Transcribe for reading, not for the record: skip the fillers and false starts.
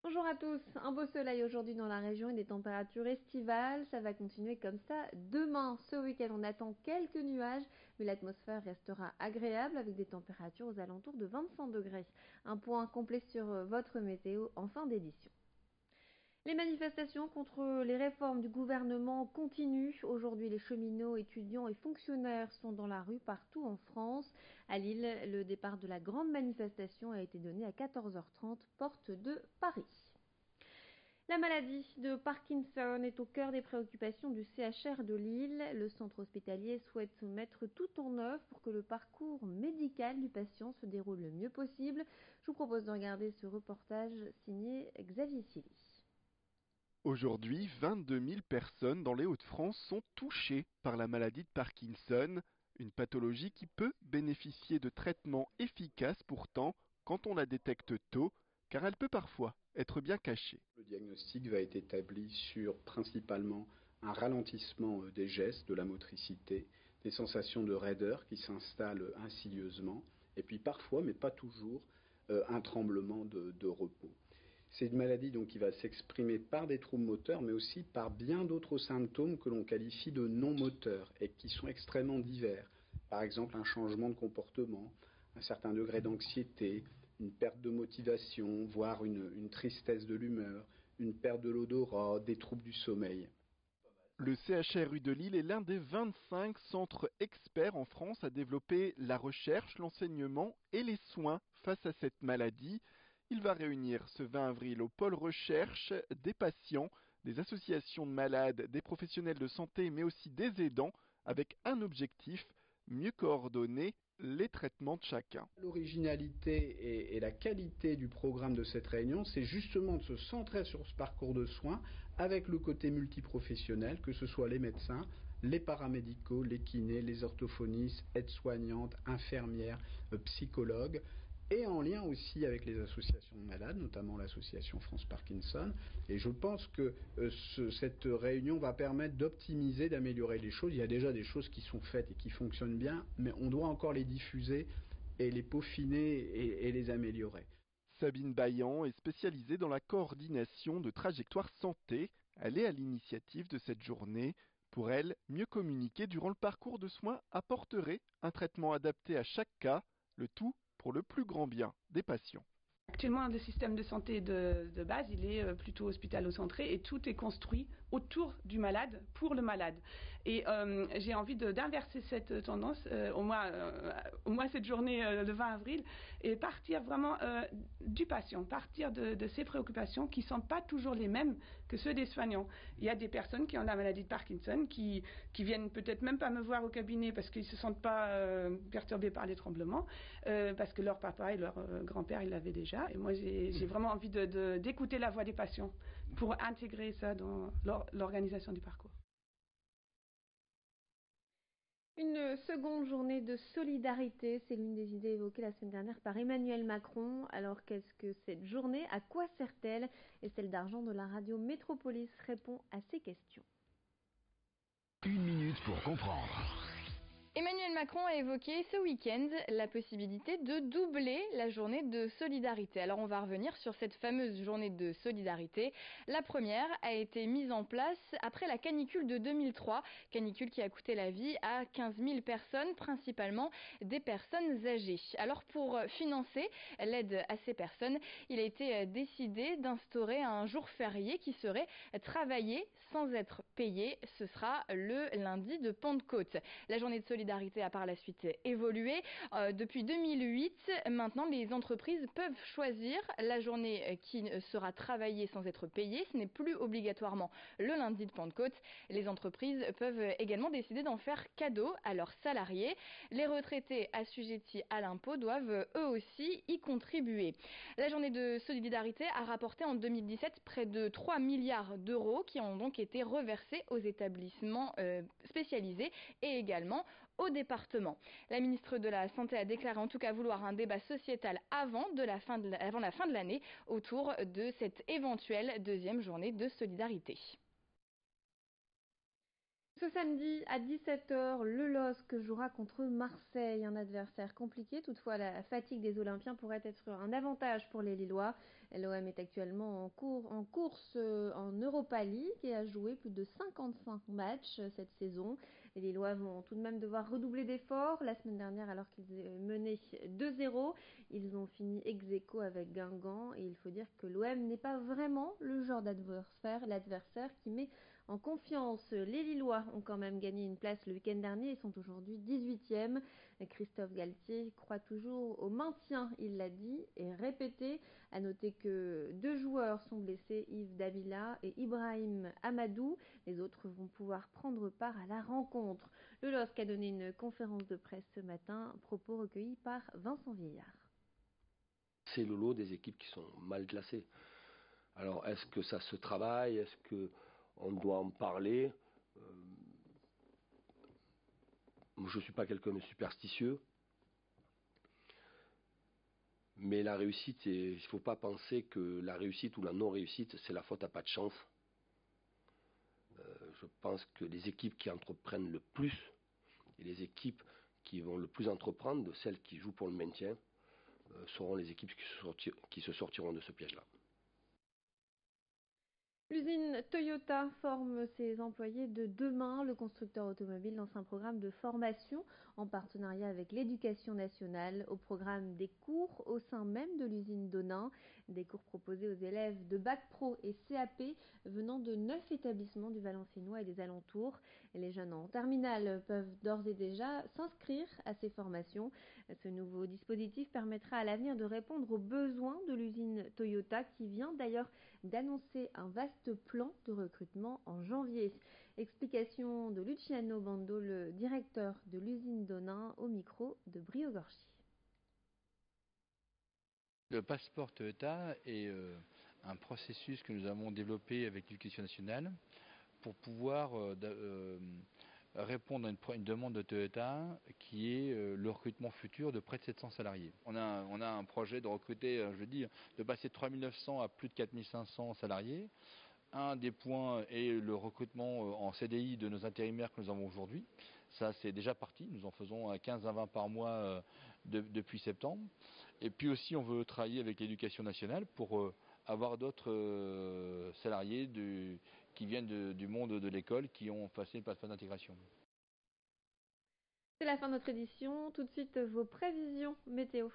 Bonjour à tous, un beau soleil aujourd'hui dans la région et des températures estivales, ça va continuer comme ça demain. Ce week-end on attend quelques nuages, mais l'atmosphère restera agréable avec des températures aux alentours de 25 degrés. Un point complet sur votre météo en fin d'édition. Les manifestations contre les réformes du gouvernement continuent. Aujourd'hui, les cheminots, étudiants et fonctionnaires sont dans la rue partout en France. À Lille, le départ de la grande manifestation a été donné à 14h30, porte de Paris. La maladie de Parkinson est au cœur des préoccupations du CHR de Lille. Le centre hospitalier souhaite mettre tout en œuvre pour que le parcours médical du patient se déroule le mieux possible. Je vous propose de regarder ce reportage signé Xavier Silly. Aujourd'hui, 22 000 personnes dans les Hauts-de-France sont touchées par la maladie de Parkinson, une pathologie qui peut bénéficier de traitements efficaces pourtant quand on la détecte tôt, car elle peut parfois être bien cachée. Le diagnostic va être établi sur principalement un ralentissement des gestes, de la motricité, des sensations de raideur qui s'installent insidieusement, et puis parfois, mais pas toujours, un tremblement de repos. C'est une maladie donc qui va s'exprimer par des troubles moteurs, mais aussi par bien d'autres symptômes que l'on qualifie de non moteurs et qui sont extrêmement divers. Par exemple, un changement de comportement, un certain degré d'anxiété, une perte de motivation, voire une tristesse de l'humeur, une perte de l'odorat, des troubles du sommeil. Le CHRU de Lille est l'un des 25 centres experts en France à développer la recherche, l'enseignement et les soins face à cette maladie. Il va réunir ce 20 avril au pôle recherche des patients, des associations de malades, des professionnels de santé, mais aussi des aidants, avec un objectif, mieux coordonner les traitements de chacun. L'originalité et la qualité du programme de cette réunion, c'est justement de se centrer sur ce parcours de soins avec le côté multiprofessionnel, que ce soit les médecins, les paramédicaux, les kinés, les orthophonistes, aides-soignantes, infirmières, psychologues, et en lien aussi avec les associations de malades, notamment l'association France Parkinson. Et je pense que cette réunion va permettre d'optimiser, d'améliorer les choses. Il y a déjà des choses qui sont faites et qui fonctionnent bien, mais on doit encore les diffuser et les peaufiner et les améliorer. Sabine Baillan est spécialisée dans la coordination de trajectoires santé. Elle est à l'initiative de cette journée. Pour elle, mieux communiquer durant le parcours de soins apporterait un traitement adapté à chaque cas, le tout pour le plus grand bien des patients. Actuellement, le système de santé de base, il est plutôt hospitalo-centré et tout est construit autour du malade, pour le malade. Et j'ai envie d'inverser cette tendance, au moins cette journée le 20 avril, et partir vraiment du patient, partir de ses préoccupations qui ne sont pas toujours les mêmes que ceux des soignants. Il y a des personnes qui ont la maladie de Parkinson, qui viennent peut-être même pas me voir au cabinet parce qu'ils ne se sentent pas perturbés par les tremblements, parce que leur papa et leur grand-père, ils l'avaient déjà. Et moi, j'ai vraiment envie d'écouter la voix des patients pour intégrer ça dans l'organisation du parcours. Une seconde journée de solidarité, c'est l'une des idées évoquées la semaine dernière par Emmanuel Macron. Alors qu'est-ce que cette journée? À quoi sert-elle? Estelle Dargent de la radio Métropolis répond à ces questions. Une minute pour comprendre. Emmanuel Macron a évoqué ce week-end la possibilité de doubler la journée de solidarité. Alors on va revenir sur cette fameuse journée de solidarité. La première a été mise en place après la canicule de 2003, canicule qui a coûté la vie à 15 000 personnes, principalement des personnes âgées. Alors pour financer l'aide à ces personnes, il a été décidé d'instaurer un jour férié qui serait travaillé sans être payé. Ce sera le lundi de Pentecôte. La journée de solidarité a par la suite évolué. Depuis 2008, maintenant, les entreprises peuvent choisir la journée qui sera travaillée sans être payée. Ce n'est plus obligatoirement le lundi de Pentecôte. Les entreprises peuvent également décider d'en faire cadeau à leurs salariés. Les retraités assujettis à l'impôt doivent eux aussi y contribuer. La journée de solidarité a rapporté en 2017 près de 3 milliards d'euros qui ont donc été reversés aux établissements spécialisés et également au département. La ministre de la Santé a déclaré en tout cas vouloir un débat sociétal avant la fin de l'année autour de cette éventuelle deuxième journée de solidarité. Ce samedi à 17h, le LOSC jouera contre Marseille, un adversaire compliqué. Toutefois, la fatigue des Olympiens pourrait être un avantage pour les Lillois. L'OM est actuellement en course en Europa League et a joué plus de 55 matchs cette saison. Les Lillois vont tout de même devoir redoubler d'efforts. La semaine dernière, alors qu'ils menaient 2-0, ils ont fini ex-aequo avec Guingamp. Et il faut dire que l'OM n'est pas vraiment le genre l'adversaire qui met en confiance. Les Lillois ont quand même gagné une place le week-end dernier et sont aujourd'hui 18e. Christophe Galtier croit toujours au maintien, il l'a dit et répété. À noter que 2 joueurs sont blessés, Yves Davila et Ibrahim Amadou. Les autres vont pouvoir prendre part à la rencontre. Le LOSC a donné une conférence de presse ce matin, propos recueillis par Vincent Vieillard. C'est le lot des équipes qui sont mal classées. Alors, est-ce que ça se travaille? Est-ce qu'on doit en parler? Moi, je ne suis pas quelqu'un de superstitieux. Mais la réussite, il ne faut pas penser que la réussite ou la non-réussite, c'est la faute à pas de chance. Je pense que les équipes qui entreprennent le plus, et les équipes qui vont le plus entreprendre, celles qui jouent pour le maintien, seront les équipes qui se sortiront de ce piège-là. L'usine Toyota forme ses employés de demain. Le constructeur automobile lance un programme de formation en partenariat avec l'Éducation nationale. Au programme des cours au sein même de l'usine d'Onain. Des cours proposés aux élèves de Bac Pro et CAP venant de 9 établissements du Valenciennois et des alentours. Les jeunes en terminale peuvent d'ores et déjà s'inscrire à ces formations. Ce nouveau dispositif permettra à l'avenir de répondre aux besoins de l'usine Toyota qui vient d'ailleurs d'annoncer un vaste plan de recrutement en janvier. Explication de Luciano Bando, le directeur de l'usine d'Onain, au micro de Brio Gorchi. Le passeport Toyota est un processus que nous avons développé avec l'Éducation nationale pour pouvoir répondre à une demande de Toyota qui est le recrutement futur de près de 700 salariés. On a un projet de recruter, de passer de 3900 à plus de 4500 salariés. Un des points est le recrutement en CDI de nos intérimaires que nous avons aujourd'hui. Ça, c'est déjà parti. Nous en faisons 15 à 20 par mois depuis septembre. Et puis aussi, on veut travailler avec l'Éducation nationale pour avoir d'autres salariés qui viennent du monde de l'école qui ont passé le passeport d'intégration. C'est la fin de notre édition. Tout de suite, vos prévisions météo.